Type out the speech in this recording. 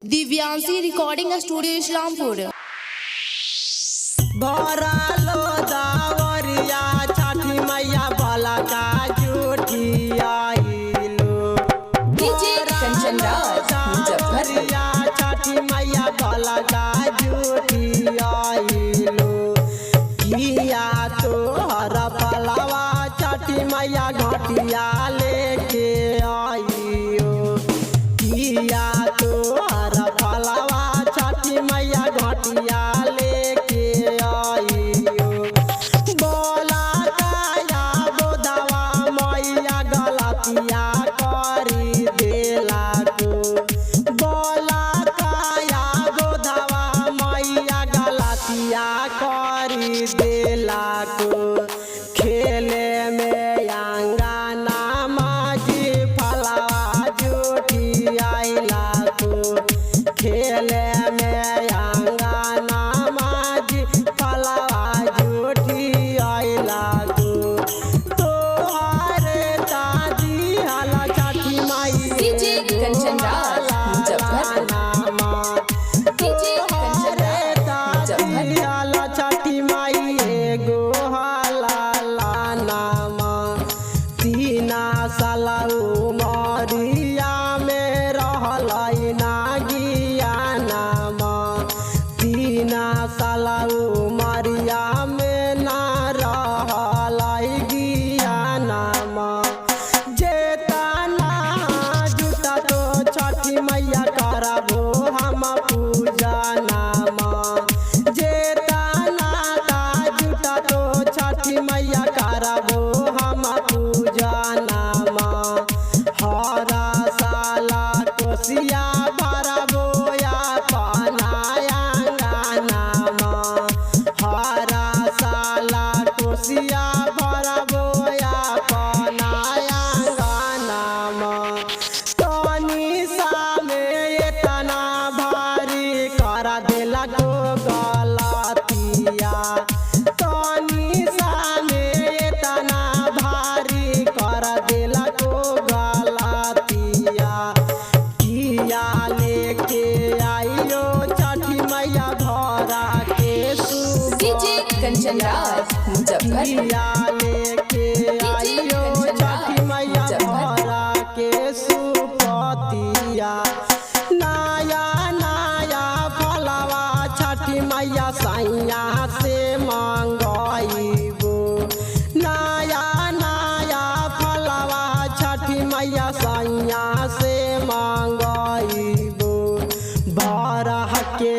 Divyanshi recording studio Islampur. भरालो दावरिया छठी मैया बाला का झूठी आइलो। डीजे कंचन राज दावरिया छठी मैया बाला का झूठी आइलो। किया तो हर पलावा छठी मैया घटिया लेके आइयो। किया तो हर पलावा छठी मैया घटिया लेके आइयो। बोला काया बोधावा मैया गलतिया करी देला को। बोला काया बोधावा मैया गलतिया करी देला को। खेले में अंगना माजी फलावा झूठी आइला को। खेले में अंगना माजी फलावा झूठी आइला को। तोहरे दादी हाला छठी माई डीजे कंचन राज मुजफ्फरपुर। डीजे कंचन राज मुजफ्फरपुर। हाला छठी माई एगो हाला लानामा। तीना साला उमरिया में रहलाई ना गियानामा। तीना साला उमरिया में ना रहलाई गियानामा। जेतना जुटा तो छठी मैया करबो हम पूजा नामा। जेतना जुटा तो छठी मैया करबो हम पूजा नामा। हरा साला कोसिया भरबो अपनाया गानामा। हरा साला कोसिया भरबो अपनाया गानामा। तनी सामे एतना भारी कर देला को गलतिया। तनी सामे एतना भारी कर देला को गलतिया। किया लेके आइयो छठी मैया भरा के डीजे कंचन राज मुजफ्फरपुर। किया लेके आइयो छठी मैया भरा के सुपतिया। नया नया फलवा छठी मैया सैया से मंगाइबो। नया नया फलवा छठी मैया सैया से मंगाइबो। भरा के